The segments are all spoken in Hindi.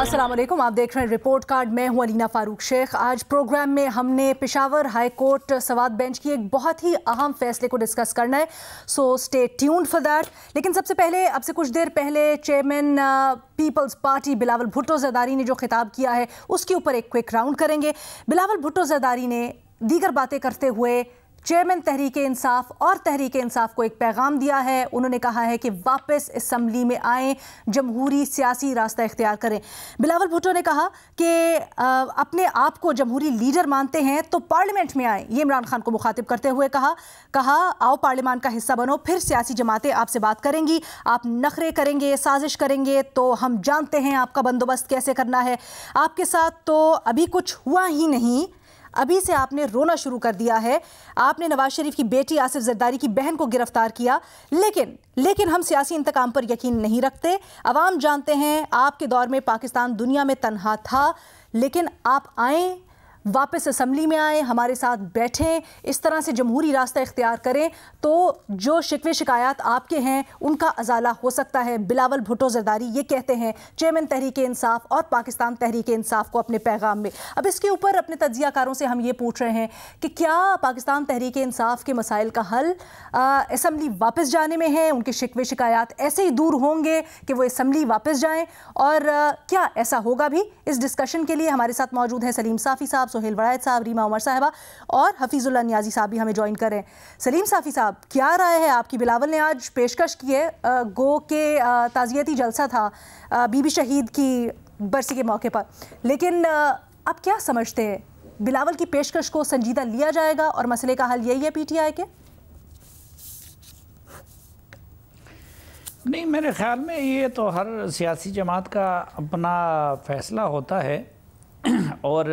अस्सलाम वालेकुम, आप देख रहे हैं रिपोर्ट कार्ड। मैं हूं अलीना फारूक शेख। आज प्रोग्राम में हमने Peshawar high court Swat bench की एक बहुत ही अहम फैसले को डिस्कस करना है, so stay tuned for that. लेकिन सबसे पहले, अब से कुछ देर पहले चेयरमैन पीपल्स पार्टी बिलावल भुट्टो ज़रदारी ने जो खिताब किया है उसके ऊपर एक क्विक राउंड करेंगे। बिलावल भुट्टो ज़रदारी ने दीगर बातें करते हुए चेयरमैन तहरीक इंसाफ और तहरीक इंसाफ को एक पैगाम दिया है। उन्होंने कहा है कि वापस असम्बली में आएँ, जमहूरी सियासी रास्ता इख्तियार करें। बिलावल भुट्टो ने कहा कि अपने आप को जमहूरी लीडर मानते हैं तो पार्लियामेंट में आएँ। ये इमरान खान को मुखातिब करते हुए कहा आओ पार्लियामान का हिस्सा बनो, फिर सियासी जमातें आपसे बात करेंगी। आप नखरे करेंगे, साजिश करेंगे तो हम जानते हैं आपका बंदोबस्त कैसे करना है। आपके साथ तो अभी कुछ हुआ ही नहीं, अभी से आपने रोना शुरू कर दिया है। आपने नवाज शरीफ की बेटी आसिफ जरदारी की बहन को गिरफ्तार किया, लेकिन हम सियासी इंतकाम पर यकीन नहीं रखते। अवाम जानते हैं आपके दौर में पाकिस्तान दुनिया में तन्हा था, लेकिन आप आए, वापस असम्बली में आए, हमारे साथ बैठें, इस तरह से जमहूरी रास्ता इख्तियार करें तो जो शिकवे शिकायत आपके हैं उनका अजाला हो सकता है। बिलावल भुट्टो ज़रदारी ये कहते हैं चेयरमैन तहरीक इंसाफ और पाकिस्तान तहरीक इंसाफ को अपने पैगाम में। अब इसके ऊपर अपने तज्जियाकारों से हम ये पूछ रहे हैं कि क्या पाकिस्तान तहरीक इंसाफ के मसाइल का हल असम्बली वापस जाने में है? उनके शिकवे शिकायत ऐसे ही दूर होंगे कि वो असम्बली वापस जाएँ? और क्या ऐसा होगा भी? इस डिस्कशन के लिए हमारे साथ मौजूद हैं सलीम साफ़ी साहब, सोहेल वड़ायत साहब, रीमा उमर साहिबा और हफीजुल्लाह नियाजी साहब भी हमें ज्वाइन करें। सलीम साफ़ी साहब, क्या राय है आपकी? बिलावल ने आज पेशकश की है, गो के ताज़ियती जलसा था बीबी शहीद की बरसी के मौके पर, लेकिन आप क्या समझते हैं, बिलावल की पेशकश को संजीदा लिया जाएगा और मसले का हल यही है पीटीआई के? नहीं, मेरे ख्याल में ये तो हर सियासी जमात का अपना फ़ैसला होता है और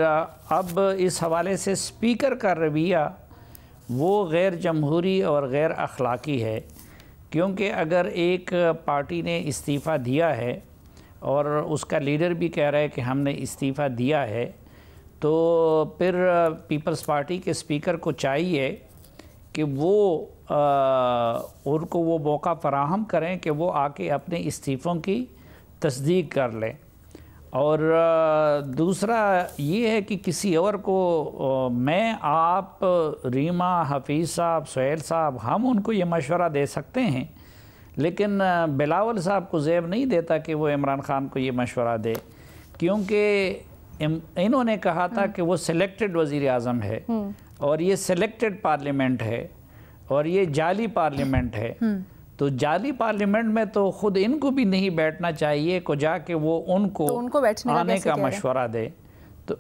अब इस हवाले से स्पीकर का रवैया वो गैर जमहूरी और गैर अखलाकी है, क्योंकि अगर एक पार्टी ने इस्तीफ़ा दिया है और उसका लीडर भी कह रहा है कि हमने इस्तीफ़ा दिया है, तो फिर पीपल्स पार्टी के स्पीकर को चाहिए कि वो उनको वो मौका फ़राहम करें कि वो आके अपने इस्तीफ़ों की तस्दीक कर लें। और दूसरा ये है कि किसी और को मैं, आप, रीमा, हफीज़ साहब, सोहेल साहब, हम उनको ये मशवरा दे सकते हैं, लेकिन बिलावल साहब को ज़ेब नहीं देता कि वो इमरान खान को ये मशवरा दे, क्योंकि इन्होंने कहा था कि वो सिलेक्टेड वज़ीर आज़म है और ये सिलेक्टेड पार्लियामेंट है और ये जाली पार्लियामेंट है। तो जाली पार्लियामेंट में तो खुद इनको भी नहीं बैठना चाहिए को जाके वो उनको आने का मशवरा दे। तो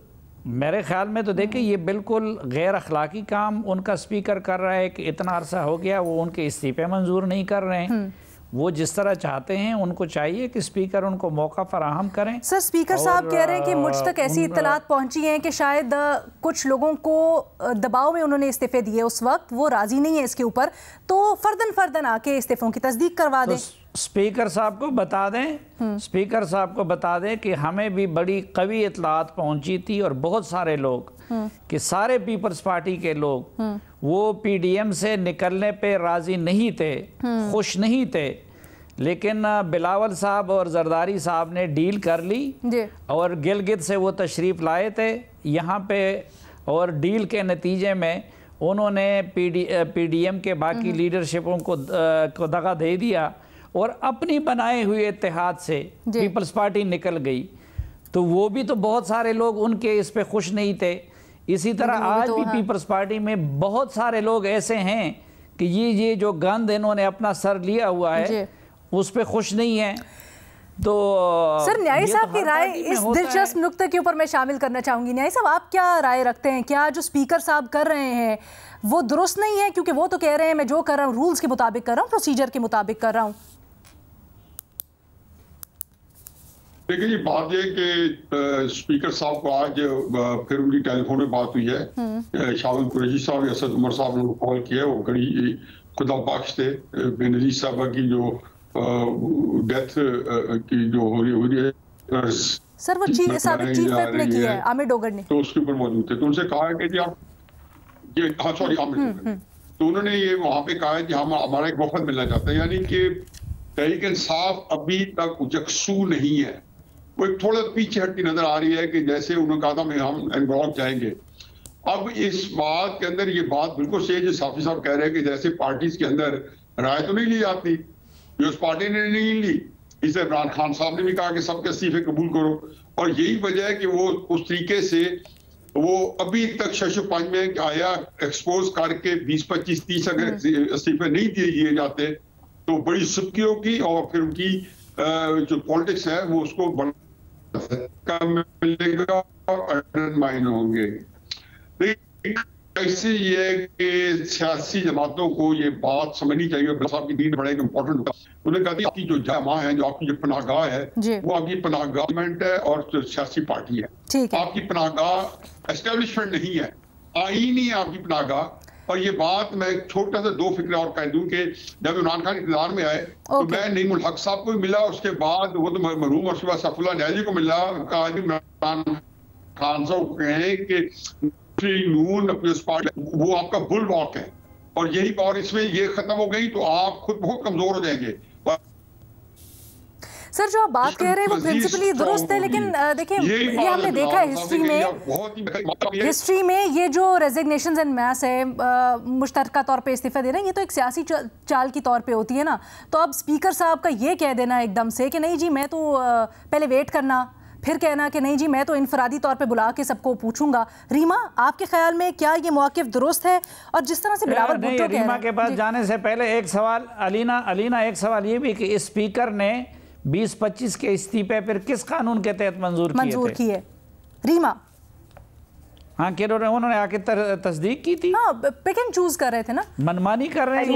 मेरे ख्याल में तो देखिए ये बिल्कुल गैर अखलाकी काम उनका स्पीकर कर रहा है कि इतना अरसा हो गया वो उनके इस्तीफे मंजूर नहीं कर रहे हैं। वो जिस तरह चाहते हैं उनको चाहिए कि स्पीकर उनको मौका फराहम करें। सर, स्पीकर साहब कह रहे हैं कि मुझ तक ऐसी इत्तलात पहुंची हैं कि शायद कुछ लोगों को दबाव में उन्होंने इस्तीफे दिए, उस वक्त वो राजी नहीं है इसके ऊपर, तो फर्दन आके इस्तीफों की तस्दीक करवा दें। स्पीकर साहब को बता दें, स्पीकर साहब को बता दें कि हमें भी बड़ी कवी इत्तलात पहुंची थी और बहुत सारे लोग कि सारे पीपल्स पार्टी के लोग वो पीडीएम से निकलने पे राजी नहीं थे, खुश नहीं थे, लेकिन बिलावल साहब और जरदारी साहब ने डील कर ली और गिलगित से वो तशरीफ़ लाए थे यहाँ पे, और डील के नतीजे में उन्होंने पीडीएम के बाकी लीडरशिपों को दगा दे दिया और अपनी बनाए हुए इत्तेहाद से पीपल्स पार्टी निकल गई। तो वो भी तो बहुत सारे लोग उनके इस पे खुश नहीं थे। इसी तरह आज भी पीपल्स पार्टी में बहुत सारे लोग ऐसे हैं कि ये जो गंद इन्होंने अपना सर लिया हुआ है उस पे खुश नहीं है। तो सर, न्यायी साहब की राय इस दिलचस्प नुक्ते के ऊपर मैं शामिल करना चाहूंगी। न्यायी साहब, आप क्या राय रखते हैं? क्या जो स्पीकर साहब कर रहे हैं वो दुरुस्त नहीं है? क्योंकि वो तो कह रहे हैं मैं जो कर रहा हूँ रूल्स के मुताबिक कर रहा हूँ, प्रोसीजर के मुताबिक कर रहा हूँ। देखिए, ये बात है कि स्पीकर साहब को आज फिर उनकी टेलीफोन में बात हुई है। शामिल कुरैशी साहब, असद उमर साहब ने कॉल किया, वो बड़ी खुदा बख्श थे। बेनजीर साहबा की जो डेथ की जो हो रही है, सर वो साबिक चीफ व्हिप ने किया है, आमिर डोगर ने, तो उसके ऊपर मौजूद थे। तो उनसे कहा है कि जी आप ये, हाँ सॉरी, आमिर डोगर, तो उन्होंने ये वहां पे कहा है कि हम हमारा एक वफद मिलना चाहते हैं, यानी कि तहरीक इंसाफ अभी तक यकसू नहीं है। वो एक थोड़ा पीछे हटती नजर आ रही है कि जैसे उन्होंने कहा था हम एनब्लॉक जाएंगे। अब इस बात के अंदर ये बात बिल्कुल सही है जो साफी साहब कह रहे हैं कि जैसे पार्टीज के अंदर राय तो नहीं ली जाती, जो उस पार्टी ने नहीं ली, इसे इमरान खान साहब ने भी कहा कि सबके इस्तीफे कबूल करो, और यही वजह है कि वो उस तरीके से वो अभी तक शशुपंज में आया एक्सपोज करके 20, 25, 30 अगर इस्तीफे नहीं दिए जाते तो बड़ी सुर्खियों की और फिर उनकी जो पॉलिटिक्स है वो उसको मिलेगा और अंडरमाइन होंगे। ऐसे ये है कि सियासी जमातों को ये बात समझनी चाहिए, साहब की दीन बड़ा एक इम्पोर्टेंट होता है। उन्होंने कहा आपकी जो जमा है, जो आपकी जो पनाहगाह है, वो आपकी पनाहगाह गवर्नमेंट है और जो सियासी पार्टी है, आपकी पनाहगाह एस्टेब्लिशमेंट नहीं है, आईन ही है आपकी पनाहगाह। और ये बात मैं छोटा सा 2 फिक्र और कह दूं कि जब इमरान खान इक़्तिदार में आए तो मैं नईमुल हक साहब को मिला, उसके बाद वो तो मरहूम और उसके बाद सफुल्लाह न्याजी को मिला, कहा इमरान खान साहब को कहें कि नून अपने पार्टी वो आपका बुल वॉक है, और यही और इसमें ये खत्म हो गई तो आप खुद बहुत कमजोर हो जाएंगे। सर जो आप बात कह रहे हैं वो प्रिंसिपली दुरुस्त है, लेकिन देखिए ये हमने देखा है हिस्ट्री में ये जो रेजिग्नेशंस एंड मैस है, मुश्तरका तौर पे इस्तीफा दे रहे हैं, ये तो एक सियासी चाल की तौर पे होती है ना। तो अब स्पीकर साहब का ये कह देना एकदम से कि नहीं जी मैं तो पहले वेट करना, फिर कहना कि नहीं जी मैं तो इनफरादी तौर पे बुला के सबको पूछूंगा। रीमा, आपके ख्याल में क्या ये मौक़िफ़ दुरुस्त है? और जिस तरह से बिलावल भुट्टो रीमा के पास जाने से पहले एक सवाल, अलीना एक सवाल ये भी कि स्पीकर ने 20-25 के इस्तीफे फिर किस कानून के तहत मंजूर किए? रीमा, हाँ कि उन्होंने आके तस्दीक की थी। हाँ, पिक एंड चूज कर रहे थे ना, मनमानी कर रहे हैं।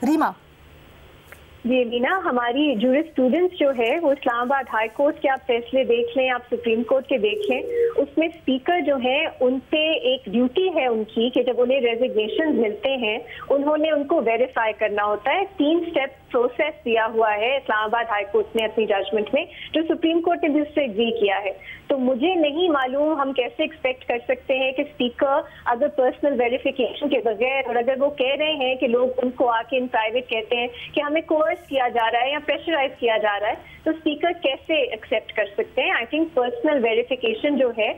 रीमा जी मीना, हमारी जूरिस्प्रूडेंस जो है वो इस्लामाबाद हाई कोर्ट के आप फैसले देख लें, आप सुप्रीम कोर्ट के देख लें, उसमें स्पीकर जो है उन पे एक ड्यूटी है उनकी कि जब उन्हें रेजिग्नेशन मिलते हैं उन्होंने उनको वेरीफाई करना होता है। 3 स्टेप प्रोसेस दिया हुआ है इस्लामाबाद हाई कोर्ट ने अपनी जजमेंट में, जो सुप्रीम कोर्ट ने भी उससे एग्री किया है। तो मुझे नहीं मालूम हम कैसे एक्सपेक्ट कर सकते हैं कि स्पीकर अगर पर्सनल वेरिफिकेशन के बगैर, और अगर वो कह रहे हैं कि लोग उनको आके इन प्राइवेट कहते हैं कि हमें कोर्स किया जा रहा है या प्रेशराइज किया जा रहा है, तो स्पीकर कैसे एक्सेप्ट कर सकते हैं? आई थिंक पर्सनल वेरिफिकेशन जो है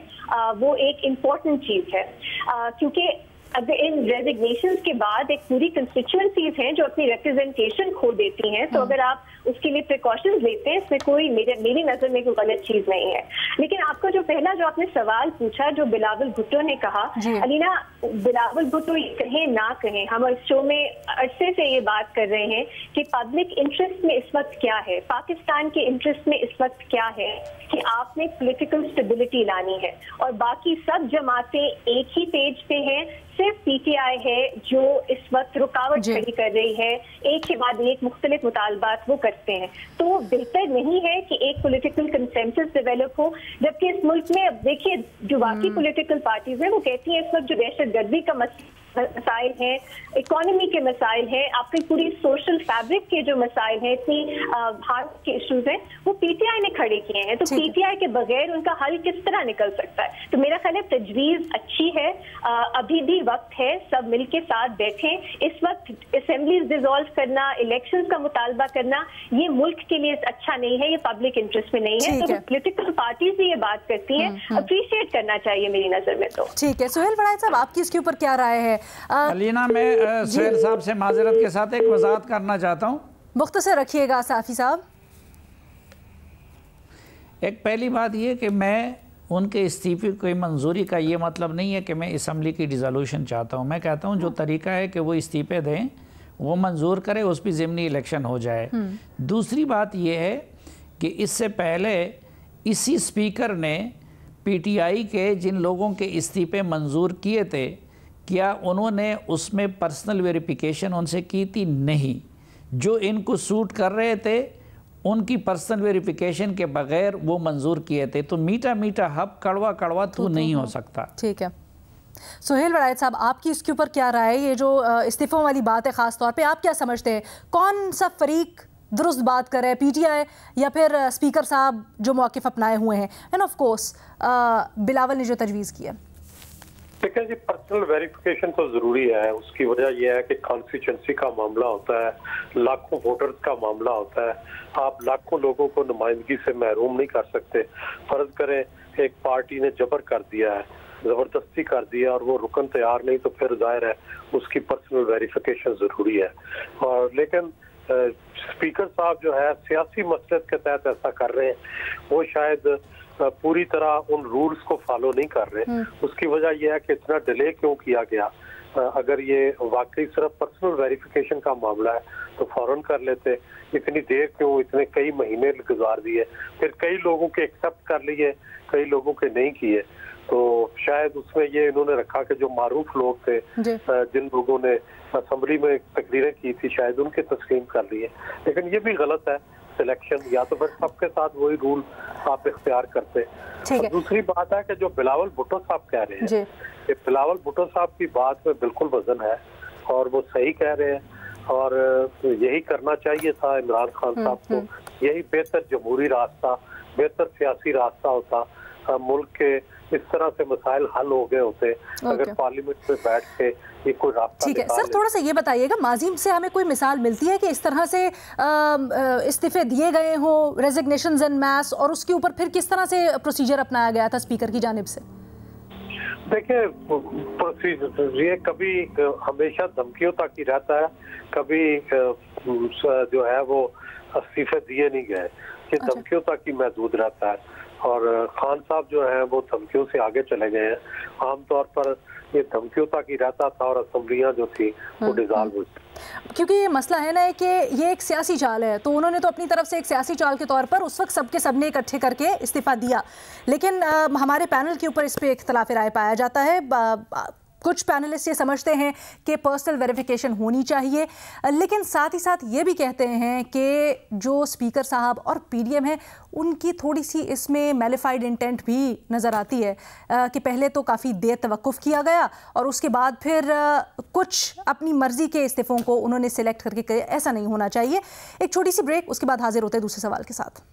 वो एक इम्पोर्टेंट चीज है, क्योंकि अगर इन रेजिग्नेशन के बाद एक पूरी कंस्टिट्यूएंसीज हैं जो अपनी रिप्रेजेंटेशन खो देती हैं, तो अगर आप उसके लिए प्रिकॉशंस लेते हैं इसमें कोई मेरी नजर में कोई गलत चीज नहीं है। लेकिन आपका जो पहला जो आपने सवाल पूछा, जो बिलावल भुट्टो ने कहा, अलीना बिलावल भुट्टो कहें ना कहें, हम इस शो में अरसे से ये बात कर रहे हैं कि पब्लिक इंटरेस्ट में इस वक्त क्या है, पाकिस्तान के इंटरेस्ट में इस वक्त क्या है कि आपने पॉलिटिकल स्टेबिलिटी लानी है, और बाकी सब जमातें एक ही पेज पे हैं, सिर्फ पीटीआई है जो इस वक्त रुकावट खड़ी कर रही है, एक के बाद एक मुख्तलिफ मुतालबात वो करते हैं। तो बेहतर नहीं है कि एक पॉलिटिकल कंसेंसस डेवलप हो, जबकि इस मुल्क में अब देखिए जो बाकी पॉलिटिकल पार्टीज हैं वो कहती हैं इस वक्त जो दहशतगर्दी का मसाइल हैं, इकोनॉमी के मसाइल हैं, आपकी पूरी सोशल फैब्रिक के जो मसाइल हैं, इतनी भारत के इश्यूज हैं, वो पीटीआई ने खड़े किए हैं। तो पीटीआई के बगैर उनका हल किस तरह निकल सकता है? तो मेरा ख्याल है तजवीज अच्छी है, अभी भी वक्त है, सब मिलके साथ बैठें। इस वक्त असेंबलीज डिसॉल्व करना, इलेक्शंस का मुतालबा करना, ये मुल्क के लिए अच्छा नहीं है, ये पब्लिक इंटरेस्ट में नहीं है। तो पॉलिटिकल पार्टीज भी ये बात करती हैं, अप्रिशिएट करना चाहिए मेरी नजर में। तो ठीक है, सुहेल वड़ाइच साहब आपकी इसके ऊपर क्या राय है? अलीना, मैं सुहेल साहब से माजरत के साथ एक वजाहत करना चाहता हूँ, मुख्तसर रखिएगा साफी साहब। एक पहली बात ये कि मैं उनके इस्तीफे की मंजूरी का ये मतलब नहीं है कि मैं असम्बली की डिसोल्यूशन चाहता हूँ। मैं कहता हूँ जो तरीका है कि वो इस्तीफे दें, वो मंजूर करें, उस पर ज़िमनी इलेक्शन हो जाए। दूसरी बात ये है कि इससे पहले इसी स्पीकर ने पीटीआई के जिन लोगों के इस्तीफे मंजूर किए थे, क्या उन्होंने उसमें पर्सनल वेरिफिकेशन उनसे की थी? नहीं। जो इनको सूट कर रहे थे उनकी पर्सनल वेरिफिकेशन के बगैर वो मंजूर किए थे। तो मीठा मीठा हब कड़वा कड़वा तो नहीं हो सकता। ठीक है, सुहेल वड़ाइच साहब आपकी इसके ऊपर क्या राय है? ये जो इस्तीफों वाली बात है ख़ास तौर पे, आप क्या समझते हैं कौन सा फरीक दुरुस्त बात कर रहा है, पीटीआई या फिर स्पीकर साहब जो मौक़िफ़ अपनाए हुए हैं, एंड ऑफ कोर्स बिलावल ने जो तजवीज़ की है? देखिए जी, पर्सनल वेरिफिकेशन तो जरूरी है। उसकी वजह यह है कि कॉन्स्टिट्यूंसी का मामला होता है, लाखों वोटर्स का मामला होता है। आप लाखों लोगों को नुमाइंदगी से महरूम नहीं कर सकते। फर्ज करें एक पार्टी ने जबर कर दिया है, जबरदस्ती कर दिया और वो रुकन तैयार नहीं, तो फिर जाहिर है उसकी पर्सनल वेरिफिकेशन जरूरी है। और लेकिन स्पीकर साहब जो है सियासी मसलहत के तहत ऐसा कर रहे हैं, वो शायद पूरी तरह उन रूल्स को फॉलो नहीं कर रहे। उसकी वजह यह है कि इतना डिले क्यों किया गया। अगर ये वाकई सिर्फ पर्सनल वेरिफिकेशन का मामला है तो फौरन कर लेते। इतनी देर क्यों, इतने कई महीने गुजार दिए, फिर कई लोगों के एक्सेप्ट कर लिए, कई लोगों के नहीं किए। तो शायद उसमें ये इन्होंने रखा कि जो मारूफ लोग थे, जिन लोगों ने असेंबली में तकरीरें की थी, शायद उनके तस्लीम कर लिए। लेकिन ये भी गलत है सिलेक्शन, या तो फिर सबके साथ वही रूल आप इख्तियार करते। दूसरी बात है कि जो बिलावल भुट्टो साहब कह रहे हैं, कि बिलावल भुट्टो साहब की बात में बिल्कुल वजन है और वो सही कह रहे हैं, और यही करना चाहिए था इमरान खान साहब को। यही बेहतर जमहूरी रास्ता, बेहतर सियासी रास्ता होता। मुल्क के इस तरह से मसाइल हल हो गए होते अगर पार्लियामेंट में बैठ के ये कोई रास्ता। ठीक है सर, थोड़ा सा ये बताइएगा, माजी से हमें कोई मिसाल मिलती है कि इस तरह से इस्तीफे दिए गए हों, रेजिग्नेशंस एन मैस, और उसके ऊपर फिर किस तरह से प्रोसीजर अपनाया गया था स्पीकर की जानिब से? देखिए, प्रोसीजर ये कभी हमेशा धमकियों तक ही रहता है, कभी जो है वो इस्तीफे दिए नहीं गए, ये धमकियों तक ही महदूद रहता है। और खान साहब जो है वो धमकियों से आगे चले गए हैं। आमतौर पर ये धमकियों तक ही रहता था और असेंबलियां जो थी वो डिसॉल्व हुई। क्योंकि ये मसला है ना कि ये एक सियासी चाल है, तो उन्होंने तो अपनी तरफ से एक सियासी चाल के तौर पर उस वक्त सबके सबने इकट्ठे करके इस्तीफा दिया। लेकिन हमारे पैनल के ऊपर इस पर इख्तलाफ राय पाया जाता है। कुछ पैनलिस्ट ये समझते हैं कि पर्सनल वेरिफिकेशन होनी चाहिए, लेकिन साथ ही साथ ये भी कहते हैं कि जो स्पीकर साहब और पीडीएम है उनकी थोड़ी सी इसमें मैलिफाइड इंटेंट भी नज़र आती है कि पहले तो काफ़ी देर तवक्कुफ़ किया गया और उसके बाद फिर कुछ अपनी मर्ज़ी के इस्तीफ़ों को उन्होंने सिलेक्ट करके कहे। ऐसा नहीं होना चाहिए। एक छोटी सी ब्रेक, उसके बाद हाजिर होते हैं दूसरे सवाल के साथ।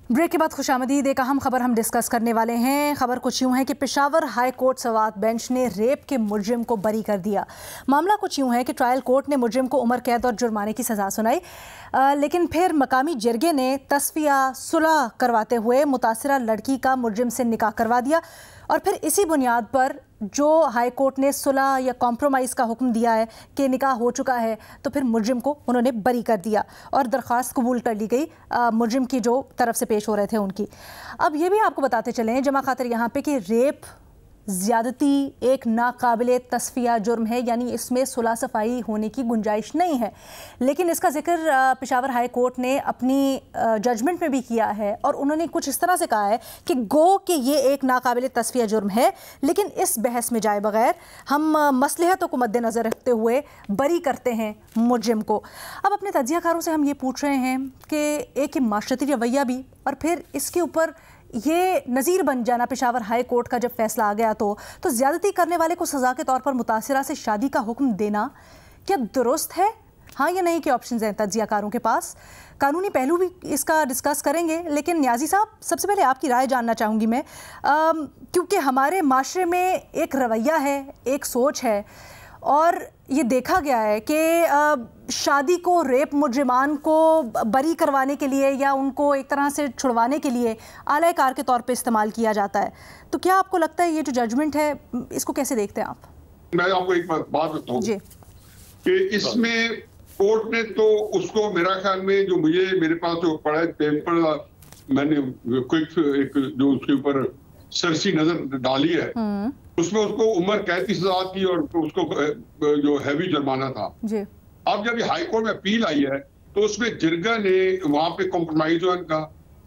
ब्रेक के बाद खुशामदीद। एक अहम खबर हम डिस्कस करने वाले हैं। खबर कुछ यूँ है कि Peshawar high court Swat bench ने रेप के मुलजिम को बरी कर दिया। मामला कुछ यूँ है कि ट्रायल कोर्ट ने मुलजिम को उम्र कैद और जुर्माने की सज़ा सुनाई, लेकिन फिर मकामी जरगे ने तस्फिया सुलह करवाते हुए मुतासिरा लड़की का मुलजिम से निकाह करवा दिया, और फिर इसी बुनियाद पर जो हाई कोर्ट ने सुलह या कॉम्प्रोमाइज़ का हुक्म दिया है कि निकाह हो चुका है, तो फिर मुलजिम को उन्होंने बरी कर दिया और दरख्वास्त कबूल कर ली गई मुलजिम की जो तरफ से पेश हो रहे थे उनकी। अब ये भी आपको बताते चलें जमा खातिर यहाँ पे कि रेप ज़्यादती एक नाकाबिले तस्फिया जुर्म है, यानी इसमें सुलह सफाई होने की गुंजाइश नहीं है। लेकिन इसका जिक्र पेशावर हाई कोर्ट ने अपनी जजमेंट में भी किया है और उन्होंने कुछ इस तरह से कहा है कि गो कि ये एक नाकाबिले तस्फिया जुर्म है, लेकिन इस बहस में जाए बगैर हम मसलहतों को मद्देनज़र रखते हुए बरी करते हैं मुलजिम को। अब अपने तज्जियाकारों से हम ये पूछ रहे हैं कि एक माशरती रवैया भी, और फिर इसके ऊपर ये नज़ीर बन जाना पेशावर हाई कोर्ट का जब फैसला आ गया तो ज़्यादती करने वाले को सज़ा के तौर पर मुतासिरा से शादी का हुक्म देना क्या दुरुस्त है? हाँ या नहीं के ऑप्शन हैं तज्जियाकारों के पास। कानूनी पहलू भी इसका डिस्कस करेंगे, लेकिन न्याजी साहब सबसे पहले आपकी राय जानना चाहूँगी मैं, क्योंकि हमारे माशरे में एक रवैया है, एक सोच है, और ये देखा गया है कि शादी को रेप मुजरिमान को बरी करवाने के लिए या उनको एक तरह से छुड़वाने के लिए आला कार के तौर पे इस्तेमाल किया जाता है। तो क्या आपको लगता है ये जो जजमेंट है इसको कैसे देखते हैं आप? मैं आपको एक बात बताऊं कि इसमें कोर्ट ने तो उसको मेरा ख्याल में जो मेरे पास जो पड़ा है पेपर, मैंने क्विक एक जो उसके ऊपर सरसी नजर डाली है, उसमें उसको उम्र कैद की सजा थी और उसको जो हैवी जुर्माना था जी। अब जब ये हाई कोर्ट में अपील आई है तो उसमें जिरगा ने वहां पे कॉम्प्रोमाइज हुआ इनका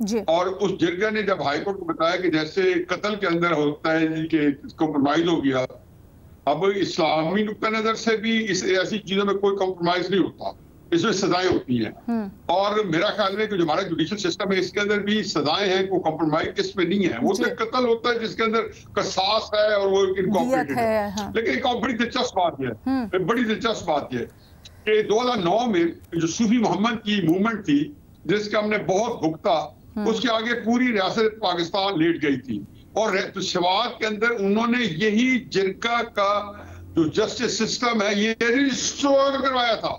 जी। और उस जिरगा ने जब हाई कोर्ट को बताया कि जैसे कत्ल के अंदर होता है कि कॉम्प्रोमाइज हो गया, अब इस्लामी नुक्ता नजर से भी इस ऐसी चीजों में कोई कॉम्प्रोमाइज नहीं होता, इसमें सजाएं होती हैं। और मेरा ख्याल है कि जो हमारा जुडिशियल सिस्टम है इसके अंदर भी सजाएं हैं, कोई कॉम्प्रोमाइज इसमें नहीं है। वो तो कत्ल होता है जिसके अंदर कसास है और वो इनकॉर्पोरेटेड है। हाँ। लेकिन एक बड़ी दिलचस्प बात है, बड़ी दिलचस्प बात है कि 2009 में जो सूफी मोहम्मद की मूवमेंट थी जिसका हमने बहुत भुगता, उसके आगे पूरी रियासत पाकिस्तान लेट गई थी। और पेशावर के अंदर उन्होंने यही जिरगा का जो जस्टिस सिस्टम है ये रिस्टोर करवाया था,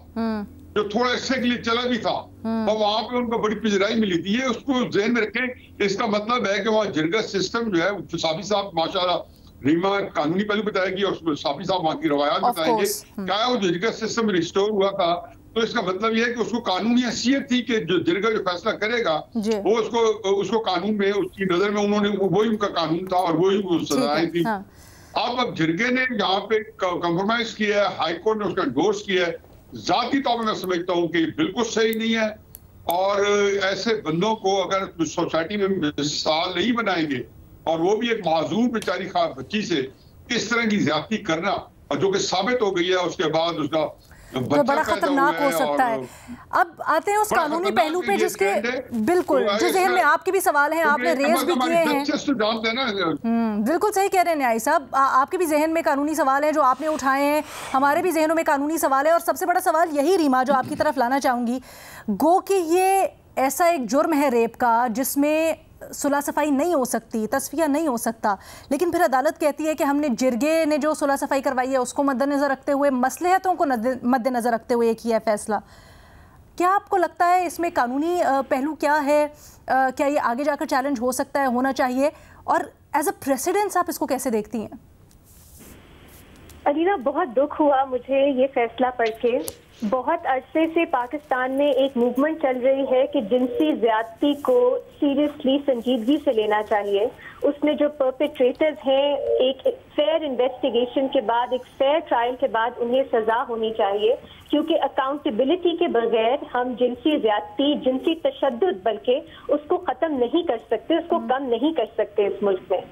जो थोड़ा इससे के लिए चला भी था, और वहां पे उनको बड़ी पिजराई मिली थी। ये उसको ज़हन में रखें। इसका मतलब है कि वहाँ जिरगा सिस्टम जो है, साफी साहब माशाल्लाह रीमा कानूनी पहलू बताएगी और साफी साहब वहाँ की रवायात बताएंगे क्या वो जिरगा सिस्टम रिस्टोर हुआ था। तो इसका मतलब यह है कि उसको कानूनी हैसियत थी कि जो जिरगा जो फैसला करेगा वो उसको कानून में, उसकी नजर में उन्होंने वही उनका कानून था और वही सजाएं थी। अब जिरगे ने यहाँ पे कॉम्प्रोमाइज किया है, हाई कोर्ट ने उसका एंडोर्स किया है। जाती तौर पर मैं समझता हूँ कि बिल्कुल सही नहीं है, और ऐसे बंदों को अगर सोसाइटी में मिसाल नहीं बनाएंगे और वो भी एक माजूर बेचारी बच्ची से इस तरह की ज्यादती करना, और जो कि साबित हो गई है, उसके बाद उसका तो बड़ा खतरनाक हो सकता है। अब आते हैं उस कानूनी पहलू पे जिसके बिल्कुल जिस जहन में आपके भी सवाल हैं, आपने रेज भी किए हैं। बिल्कुल सही कह रहे हैं न्यायी साहब, आपके भी जहन में कानूनी सवाल हैं जो आपने उठाए हैं, हमारे भी जहनों में कानूनी सवाल है। और सबसे बड़ा सवाल यही रीमा जो आपकी तरफ लाना चाहूंगी, गो कि ये ऐसा एक जुर्म है रेप का जिसमें सुलह सफाई नहीं हो सकती, तस्फिया नहीं हो सकता, लेकिन फिर अदालत कहती है कि हमने जिरगे ने जो सुलह सफाई करवाई है उसको मद्देनजर रखते हुए, मसलहतों को मद्देनजर रखते हुए किया है फैसला। क्या आपको लगता है इसमें कानूनी पहलू क्या है? क्या ये आगे जाकर चैलेंज हो सकता है, होना चाहिए? और एज अ प्रेसिडेंस आप इसको कैसे देखती हैं? अलीना, बहुत दुख हुआ मुझे ये फैसला पढ़ के। बहुत अरसे से पाकिस्तान में एक मूवमेंट चल रही है कि जिनसी ज्यादती को सीरियसली, संजीदगी से लेना चाहिए। उसमें जो परपेट्रेटर्स हैं, एक फेयर इन्वेस्टिगेशन के बाद, एक फेयर ट्रायल के बाद उन्हें सजा होनी चाहिए, क्योंकि अकाउंटेबिलिटी के बगैर हम जिनसी ज्यादती, जिनसी तशद्दुद बल्कि उसको खत्म नहीं कर सकते, उसको कम नहीं कर सकते इस मुल्क में।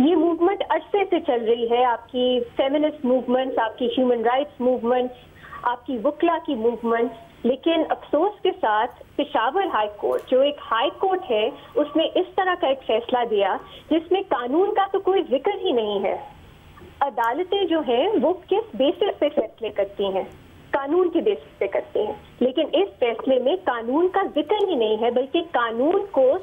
ये मूवमेंट अरसे से चल रही है, आपकी फेमिनिस्ट मूवमेंट्स, आपकी ह्यूमन राइट्स मूवमेंट्स, आपकी वकला की मूवमेंट। लेकिन अफसोस के साथ पेशावर हाई कोर्ट, जो एक हाई कोर्ट है, उसने इस तरह का एक फैसला दिया जिसमें कानून का तो कोई जिक्र ही नहीं है। अदालतें जो हैं वो किस बेसिस पे फैसले करती हैं? कानून के बेसिस पे करती हैं। लेकिन इस फैसले में कानून का जिक्र ही नहीं है, बल्कि कानून को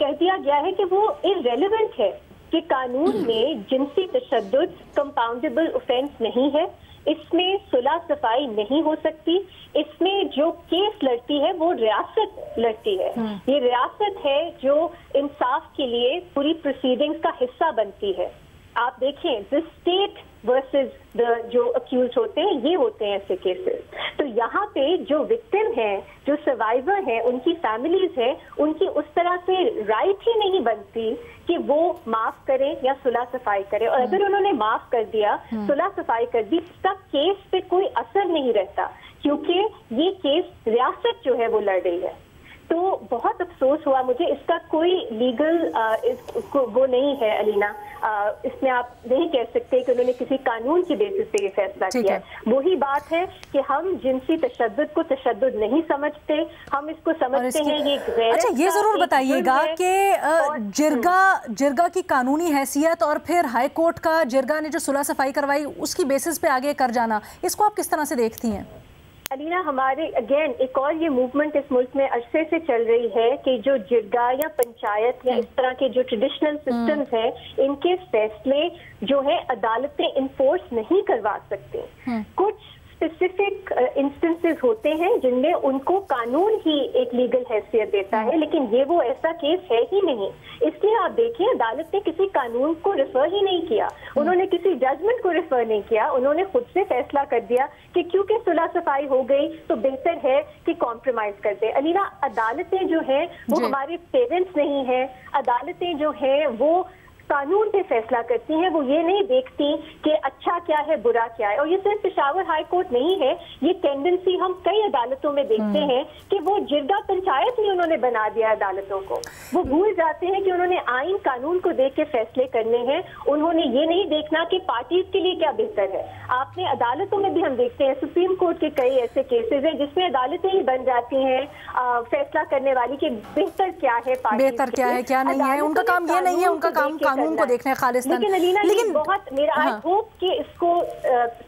कह दिया गया है कि वो इररेलेवेंट है, कि कानून में जिनसी तशद्दुद कंपाउंडेबल ऑफेंस नहीं है, इसमें सुलह सफाई नहीं हो सकती, इसमें जो केस लड़ती है वो रियासत लड़ती है। ये रियासत है जो इंसाफ के लिए पूरी प्रोसीडिंग्स का हिस्सा बनती है। आप देखें, द स्टेट वर्सेस द जो अक्यूज होते हैं, ये होते हैं ऐसे केसेस। तो यहाँ पे जो विक्टिम हैं, जो सर्वाइवर हैं, उनकी फैमिलीज हैं, उनकी उस तरह से राइट ही नहीं बनती कि वो माफ करें या सुलह सफाई करें। और अगर उन्होंने माफ कर दिया, सुलह सफाई कर दी, इसका केस पे कोई असर नहीं रहता, क्योंकि ये केस रियासत जो है वो लड़ रही है। तो बहुत अफसोस हुआ मुझे। इसका कोई लीगल वो नहीं है अलीना, इसमें आप नहीं कह सकते कि उन्होंने किसी कानून की बेसिस पे ये फैसला किया है। वही बात है कि हम जिनसी तशद्दुद को तशद्दुद नहीं समझते, हम इसको समझते हैं ये गैरत। अच्छा, ये जरूर बताइएगा कि जिरगा की कानूनी हैसियत और फिर हाई कोर्ट का जिरगा ने जो सुलह सफाई करवाई उसकी बेसिस पे आगे कर जाना, इसको आप किस तरह से देखती हैं? अलीना, हमारे अगेन एक और ये मूवमेंट इस मुल्क में अरसे से चल रही है कि जो जिरगा या पंचायत या इस तरह के जो ट्रेडिशनल सिस्टम्स हैं, इनके फैसले जो है अदालतें इन्फोर्स नहीं करवा सकती। कुछ स्पेसिफिक इंस्टेंसेस होते हैं जिनमें उनको कानून ही एक लीगल हैसियत देता है, लेकिन ये वो ऐसा केस है ही नहीं। इसलिए आप देखिए, अदालत ने किसी कानून को रेफर ही नहीं किया, उन्होंने किसी जजमेंट को रेफर नहीं किया, उन्होंने खुद से फैसला कर दिया कि क्योंकि सुलह सफाई हो गई तो बेहतर है कि कॉम्प्रोमाइज कर दे। अलीना, अदालतें जो हैं वो हमारे पेरेंट्स नहीं है, अदालतें जो हैं वो कानून पे फैसला करती हैं, वो ये नहीं देखती कि अच्छा क्या है बुरा क्या है। और ये सिर्फ पेशावर हाई कोर्ट नहीं है, ये टेंडेंसी हम कई अदालतों में देखते हैं कि वो जिरगा पंचायत ही उन्होंने बना दिया अदालतों को। वो भूल जाते हैं कि उन्होंने आइन कानून को देख के फैसले करने हैं, उन्होंने ये नहीं देखना कि पार्टीज के लिए क्या बेहतर है। आपने अदालतों में भी हम देखते हैं, सुप्रीम कोर्ट के कई ऐसे केसेज हैं जिसमें अदालतें ही बन जाती हैं फैसला करने वाली कि बेहतर क्या है, बेहतर क्या है क्या नहीं है। उनका काम ये नहीं है, उनका काम कानून को देखना है खालिस्तान। लेकिन बहुत मेरा आई होप कि इसको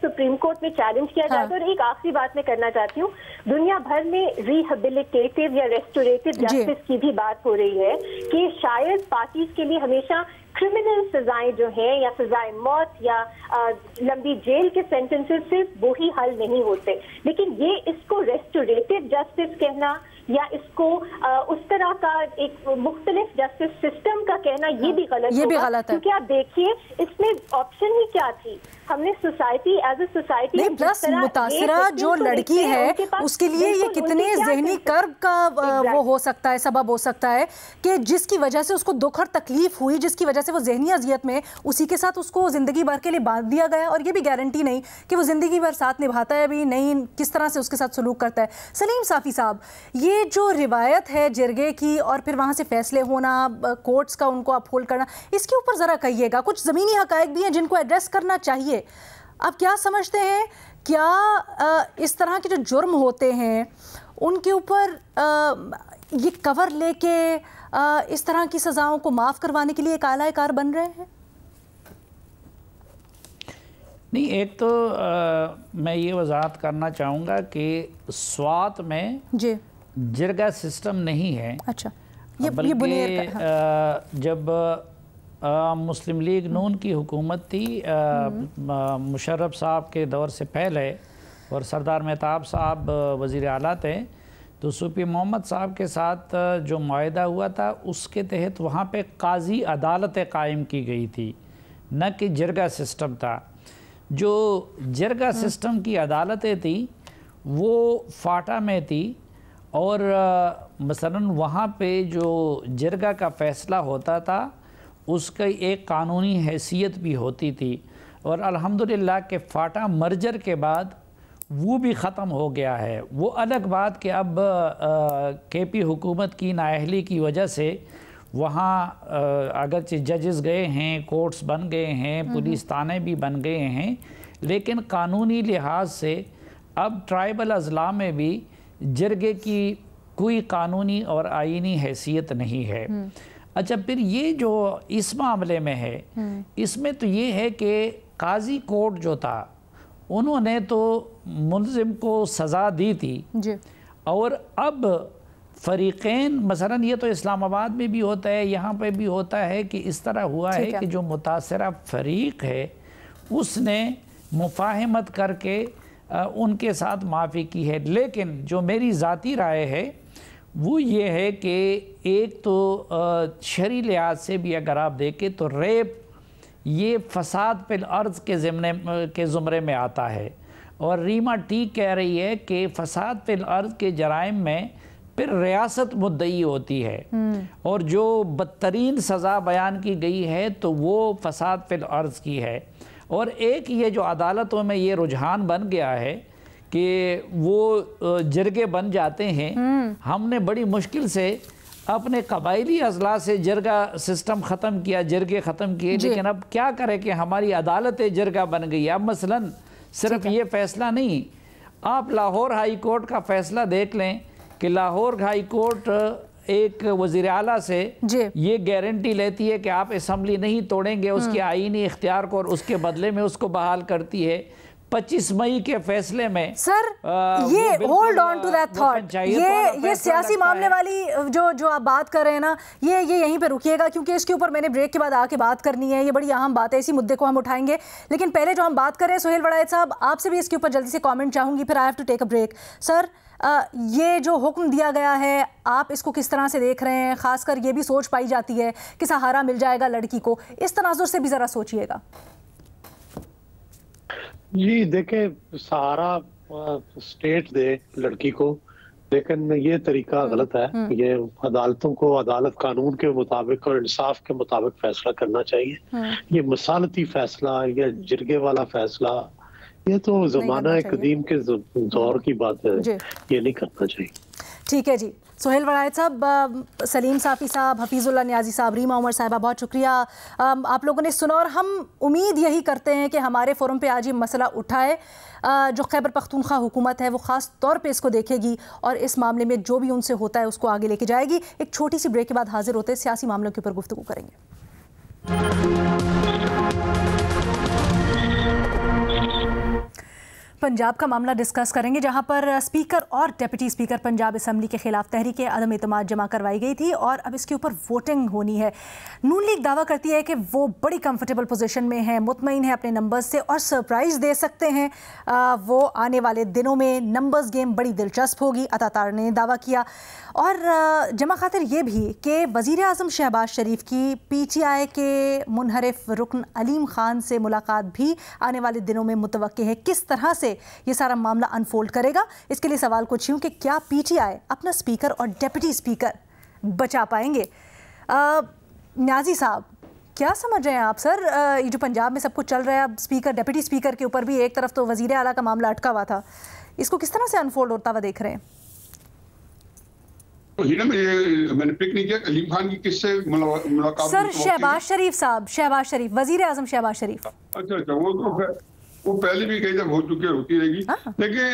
सुप्रीम कोर्ट में चैलेंज किया जाता है। और एक आखिरी बात मैं करना चाहती हूँ, दुनिया भर में रिहेबिलिटेटिव या रेस्टोरेटिव जस्टिस की भी बात हो रही है कि शायद पार्टीज के लिए हमेशा क्रिमिनल सजाएं जो है या सजाए मौत या लंबी जेल के सेंटेंसेस सिर्फ वो ही हल नहीं होते, लेकिन ये इसको रेस्टोरेटिव जस्टिस कहना या इसको उस तरह का एक मुख्तलिफ जस्टिस सिस्टम का कहना ये भी गलत है। क्योंकि आप देखिए इसमें ऑप्शन ही क्या थी, हमने सोसाइटी एज ए सोसाइटी नहीं, प्लस मुतासिरा जो लड़की है उसके लिए ये कितने जहनी कर्ब का वो हो सकता है, सबब हो सकता है कि जिसकी वजह से उसको दुख और तकलीफ हुई, जिसकी वजह से वो जहनी अजियत में, उसी के साथ उसको जिंदगी भर के लिए बांध दिया गया और ये भी गारंटी नहीं कि वो जिंदगी भर साथ निभाता है भी नहीं, किस तरह से उसके साथ सलूक करता है। सलीम साफ़ी साहब, ये जो रिवायत है जिरगे की और फिर वहाँ से फैसले होना, कोर्ट्स का उनको अपहोल्ड करना, इसके ऊपर ज़रा कहिएगा, कुछ ज़मीनी हक़ाइक़ भी हैं जिनको एड्रेस करना चाहिए। आप क्या समझते हैं, क्या इस तरह के जो जुर्म होते हैं उनके ऊपर ये कवर लेके इस तरह की सज़ाओं को माफ़ करवाने के लिए एक आला कार बन रहे हैं? नहीं, एक तो मैं ये वजाहत करना चाहूँगा कि स्वात में जी जिरगा सिस्टम नहीं है। अच्छा, ये जब मुस्लिम लीग नून की हुकूमत थी मुशर्रफ साहब के दौर से पहले और सरदार मेहताब साहब वज़ीर आला थे, तो सूफी मोहम्मद साहब के साथ जो मुआहदा हुआ था उसके तहत वहाँ पे काजी अदालतें कायम की गई थी, न कि जिरगा सिस्टम था। जो जिरगा सिस्टम की अदालतें थी वो फाटा में थी और मसलन वहाँ पे जो जिरगा का फ़ैसला होता था उसका एक कानूनी हैसियत भी होती थी और अल्हम्दुलिल्लाह के फाटा मर्जर के बाद वो भी ख़त्म हो गया है। वो अलग बात कि अब केपी हुकूमत की नाअहली की वजह से वहाँ अगरचे जजेस गए हैं, कोर्ट्स बन गए हैं, पुलिस थाने भी बन गए हैं, लेकिन कानूनी लिहाज से अब ट्राइबल अजला में भी जिरगे की कोई कानूनी और आईनी हैसियत नहीं है। अच्छा, फिर ये जो इस मामले में है, इसमें तो ये है कि काजी कोर्ट जो था उन्होंने तो मुलजिम को सज़ा दी थी जी। और अब फ़रीक़ैन, मसलन ये तो इस्लामाबाद में भी होता है, यहाँ पे भी होता है कि इस तरह हुआ है कि जो मुतासरा फ़रीक़ है उसने मुफ़ाहमत करके उनके साथ माफ़ी की है। लेकिन जो मेरी ज़ाती राय है वो ये है कि एक तो शरई लिहाज से भी अगर आप देखें तो रेप ये फ़साद फिल अर्ज़ के ज़ुमरे में आता है और रीमा ठीक कह रही है कि फ़साद फिल अर्ज़ के जराइम में फिर रियासत मुद्दई होती है और जो बदतरीन सज़ा बयान की गई है तो वो फ़साद फिल अर्ज़ की है। और एक ये जो अदालतों में ये रुझान बन गया है कि वो जिरगे बन जाते हैं। हमने बड़ी मुश्किल से अपने कबायली अजला से जिरगा सिस्टम ख़त्म किया, जिरगे ख़त्म किए, लेकिन अब क्या करें कि हमारी अदालतें जिरगा बन गई। अब मसलन सिर्फ ये फ़ैसला नहीं, आप लाहौर हाई कोर्ट का फ़ैसला देख लें कि लाहौर हाई कोर्ट एक वज़ीर आला से ये गारंटी लेती है कि आप असम्बली नहीं तोड़ेंगे उसके आईनी इख्तियार को और उसके बदले में उसको बहाल करती है। 25 मई के फैसले में सर ये hold on to that thought, ये सियासी मामले वाली जो आप बात कर रहे हैं ना, ये यहीं पे रुकिएगा क्योंकि इसके ऊपर मैंने ब्रेक के बाद आके बात करनी है। ये बड़ी अहम बात है, इसी मुद्दे को हम उठाएंगे। लेकिन पहले जो हम बात कर रहे हैं सुहेल वड़ाइच साहब, आपसे भी इसके ऊपर जल्दी से कमेंट चाहूंगी, फिर I have to take a break. Sir ये जो हुक्म दिया गया है आप इसको किस तरह से देख रहे हैं? खासकर ये भी सोच पाई जाती है कि सहारा मिल जाएगा लड़की को, इस तनाजुर से भी ज़रा सोचिएगा। जी देखें, सहारा स्टेट दे लड़की को, लेकिन ये तरीका गलत है। ये अदालतों को अदालत कानून के मुताबिक और इंसाफ के मुताबिक फैसला करना चाहिए। ये मसालती फैसला या जिरगे वाला फैसला ये तो ज़माना कदीम के दौर की बात है, ये नहीं करना चाहिए। ठीक है जी, सुहेल वड़ाइच साहब, सलीम साफ़ी साहब, हफीज़ुल्लाह नियाज़ी साहब, रीमा उमर साहिबा, बहुत शुक्रिया आप लोगों ने सुना। और हम उम्मीद यही करते हैं कि हमारे फोरम पे आज ये मसला उठाए। जो खैबर पख्तूनख्वा हुकूमत है वो ख़ास तौर पे इसको देखेगी और इस मामले में जो भी उनसे होता है उसको आगे लेके जाएगी। एक छोटी सी ब्रेक के बाद हाजिर होते हैं, सियासी मामलों के ऊपर गुफ्तगू करेंगे। पंजाब का मामला डिस्कस करेंगे, जहां पर स्पीकर और डिप्टी स्पीकर पंजाब असम्बली के खिलाफ तहरीक अदम एतमाद जमा करवाई गई थी और अब इसके ऊपर वोटिंग होनी है। नून लीग दावा करती है कि वो बड़ी कंफर्टेबल पोजीशन में है, मुतमईन है अपने नंबर्स से और सरप्राइज़ दे सकते हैं। वो आने वाले दिनों में नंबर्स गेम बड़ी दिलचस्प होगी, अतातार ने दावा किया। और जमा खातिर ये भी कि वज़ीर आज़म शहबाज शरीफ की PTI के मुनहरिफ रुकन अलीम खान से मुलाकात भी आने वाले दिनों में मुतवक्के है। किस तरह से ये सारा मामला अनफोल्ड करेगा, इसके लिए सवाल कुछ यूँ कि क्या PTI अपना स्पीकर और डिप्टी स्पीकर बचा पाएंगे। न्याजी साहब, क्या समझ रहे हैं आप सर, ये जो पंजाब में सब कुछ चल रहा है, अब स्पीकर डिप्टी स्पीकर के ऊपर भी एक तरफ तो वज़ीर आला का मामला अटका हुआ था, इसको किस तरह से अनफोल्ड होता हुआ देख रहे हैं? तो मैंने पिक नहीं किया अलीम खान की किससे मुलाकात सर, शहबाज शरीफ साहब, शहबाज शरीफ, वजीर आजम शहबाज शरीफ। अच्छा, वो पहले भी कई दफा हो चुकी है, होती रहेगी। देखिए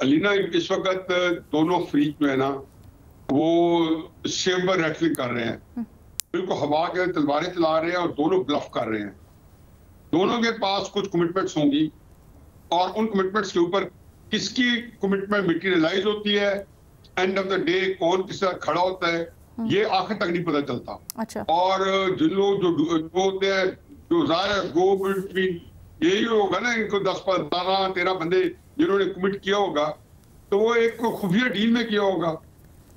अलीना इस वक्त दोनों फ्रीक जो है ना वो सेबर रेटलिंग कर रहे हैं, बिल्कुल हवा के तलवारें चला रहे हैं और दोनों ब्लफ कर रहे हैं। दोनों के पास कुछ कमिटमेंट्स होंगी और उन कमिटमेंट्स के ऊपर किसकी कमिटमेंट मटीरियलाइज होती है, एंड ऑफ द डे कौन किस तरह खड़ा होता है, ये आखिर तक नहीं पता चलता। अच्छा। और जिन लोग जो होते हैं जो ज़ाहिर गो बिटवीन यही होगा ना, इनको 10-12-13 बंदे जिन्होंने कमिट किया होगा, तो वो एक खुफिया डील में किया होगा।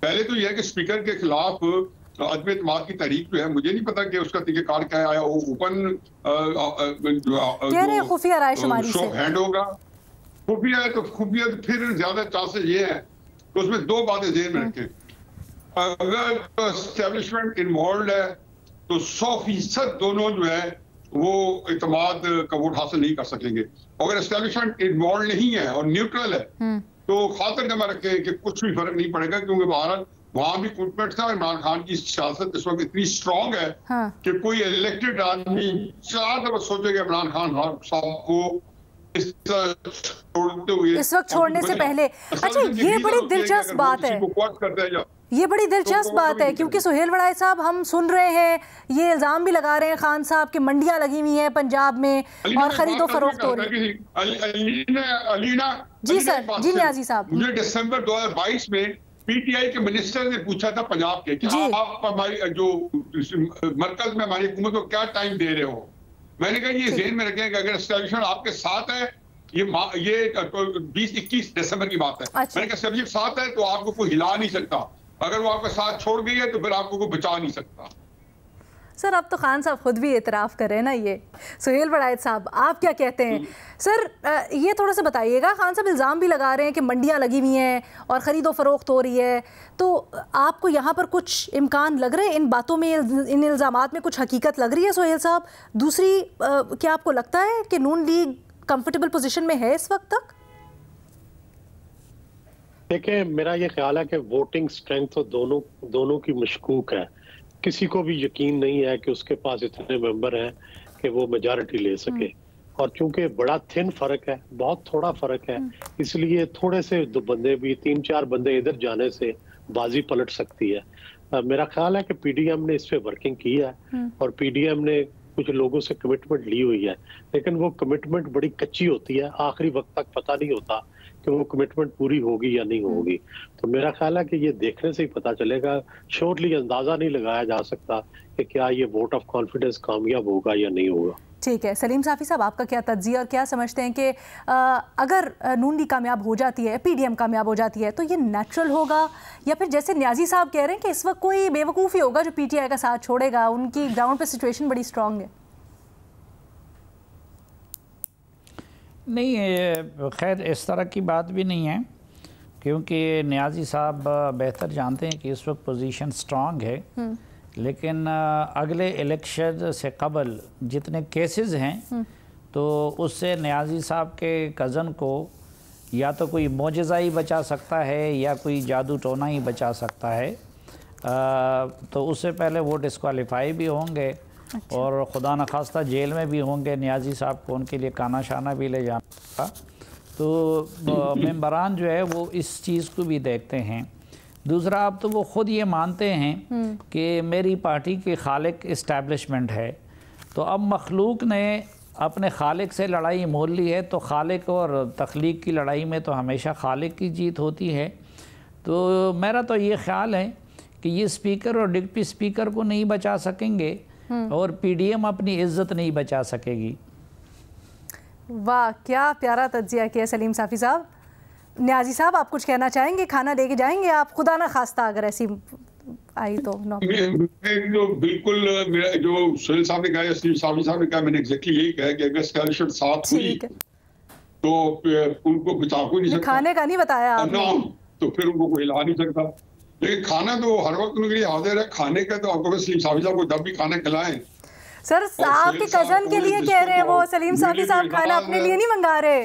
पहले तो यह है कि स्पीकर के खिलाफ अदम एतमाद की तहरीक जो है, मुझे नहीं पता कि उसका तरीक़ेकार क्या आया, वो ओपन खुफिया रायशुमारी से हैंड होगा। खुफिया है तो खुफिया फिर ज्यादा चांसेस ये है तो उसमें दो बातें ध्यान में रखें। अगर एस्टेब्लिशमेंट इन्वॉल्व है तो 100% दोनों जो है वो इत्मीनान का वोट हासिल नहीं कर सकेंगे। अगर एस्टेब्लिशमेंट इन्वॉल्व नहीं है और न्यूट्रल है तो खातिर जमा रखें कि कुछ भी फर्क नहीं पड़ेगा, क्योंकि भारत वहां भी कमिटमेंट था। इमरान खान की सियासत इस वक्त इतनी स्ट्रांग है कि कोई इलेक्टेड आदमी 4 दफा सोचेगा इमरान खान साहब को इस वक्त छोड़ने से पहले। अच्छा, ये बड़ी दिलचस्प बात है, ये बड़ी दिलचस्प बात है, क्योंकि सुहेल वड़ाई साहब हम सुन रहे हैं, ये इल्जाम भी लगा रहे हैं खान साहब कि मंडियां लगी हुई हैं पंजाब में और खरीदो फरोख्त हो रही है। जी सर, जी न्याजी साहब, मुझे दिसंबर 2022 में PTI के मिनिस्टर ने पूछा था पंजाब के कि आप हमारी जो मरकज में हमारी हुकूमत को क्या टाइम दे रहे हो। मैंने कहा ये ज़हन में रखें कि अगर एस्टेब्लिशमेंट आपके साथ है, ये 20-21 दिसंबर की बात है। अच्छा। मैंने कहा एस्टेब्लिशमेंट साथ है तो आपको कोई हिला नहीं सकता, अगर वो आपके साथ छोड़ गई है तो फिर आपको कोई बचा नहीं सकता। सर, अब तो खान साहब खुद भी एतराफ़ कर रहे हैं ना। ये सुहेल वड़ाइद साहब, आप क्या कहते हैं? सर, ये थोड़ा सा बताइएगा, खान साहब इल्ज़ाम भी लगा रहे हैं कि मंडियां लगी हुई हैं और ख़रीदो फरोख्त हो रही है, तो आपको यहाँ पर कुछ इम्कान लग रहे हैं इन बातों में, इन इल्ज़ामात में कुछ हकीकत लग रही है सुहेल साहब? दूसरी, क्या आपको लगता है कि नून लीग कंफर्टेबल पोजीशन में है इस वक्त तक? देखिए, मेरा ये ख्याल है कि वोटिंग स्ट्रेंथ तो दोनों की मशकूक है। किसी को भी यकीन नहीं है कि उसके पास इतने मेंबर हैं कि वो मेजॉरिटी ले सके, और चूंकि बड़ा थिन फर्क है, बहुत थोड़ा फर्क है, इसलिए थोड़े से दो बंदे भी 3-4 बंदे इधर जाने से बाजी पलट सकती है। मेरा ख्याल है कि PDM ने इस पे वर्किंग की है और PDM ने कुछ लोगों से कमिटमेंट ली हुई है, लेकिन वो कमिटमेंट बड़ी कच्ची होती है, आखिरी वक्त तक पता नहीं होता कि वो कमिटमेंट पूरी होगी या नहीं होगी। तो मेरा ख्याल है कि ये देखने से ही पता चलेगा, श्योरली अंदाजा नहीं लगाया जा सकता कि क्या ये वोट ऑफ कॉन्फिडेंस कामयाब होगा या नहीं होगा। ठीक है, सलीम साफी साहब, आपका क्या तज्जिया और क्या समझते हैं कि अगर नून लीग कामयाब हो जाती है, PDM कामयाब हो जाती है, तो ये नेचुरल होगा, या फिर जैसे न्याजी साहब कह रहे हैं कि इस वक्त कोई बेवकूफ़ी होगा जो PTI का साथ छोड़ेगा, उनकी ग्राउंड पे सिचुएशन बड़ी स्ट्रांग है? नहीं, खैर इस तरह की बात भी नहीं है, क्योंकि न्याजी साहब बेहतर जानते हैं कि इस वक्त पोजीशन स्ट्रांग है, लेकिन अगले इलेक्शन से कबल जितने केसेस हैं तो उससे न्याजी साहब के कज़न को या तो कोई मोजज़ा ही बचा सकता है या कोई जादू टोना ही बचा सकता है। तो उससे पहले वो डिस्क्वालीफाई भी होंगे। अच्छा। और खुदा न खास्ता जेल में भी होंगे, न्याजी साहब को उनके लिए खाना शाना भी ले जाना। तो मेंबरान जो है वो इस चीज़ को भी देखते हैं। दूसरा, अब तो वो ख़ुद ये मानते हैं कि मेरी पार्टी की खालिक इस्टेब्लिशमेंट है, तो अब मखलूक ने अपने खालिक से लड़ाई मोल ली है, तो खालिक और तख्लीक की लड़ाई में तो हमेशा खालिक की जीत होती है। तो मेरा तो ये ख्याल है कि ये स्पीकर और डिप्टी स्पीकर को नहीं बचा सकेंगे और पीडीएम अपनी इज्जत नहीं बचा सकेगी। वाह, क्या प्यारा तज्जिया किया सलीम साफ़ी साहब। न्याजी साहब, आप कुछ कहना चाहेंगे? खाना लेके जाएंगे आप, खुदा ना खास्ता अगर ऐसी आई तो? बिल्कुल, जो सुहेल साहब ने कहा, सलीम साफ़ी साहब ने कहा, मैंने एग्जैक्टली यही कहा कि अगर स्कॉलरशिप साथ हुई तो उनको बचा को नहीं सकता। खाने का नहीं बताया आपने, तो फिर उनको कोई हिला नहीं सकता। लेकिन खाना तो हर वक्त उनके लिए हाजिर है। खाने का तो आपको सलीम साफ़ी साहब को जब भी खाना खिलाएं। सर, आपके कजन के लिए कह रहे हैं वो, सलीम साफ़ी साहब खाना अपने लिए नहीं मंगा रहे।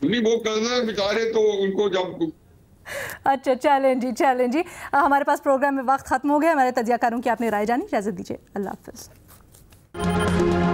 नहीं, वो कजन बेचारे तो उनको जब अच्छा, चैलेंज जी। हमारे पास प्रोग्राम में वक्त खत्म हो गया। हमारे तज्जियाकारों की आपने राय जानी, इजाज़त दीजिए, अल्लाह हाफ़िज़।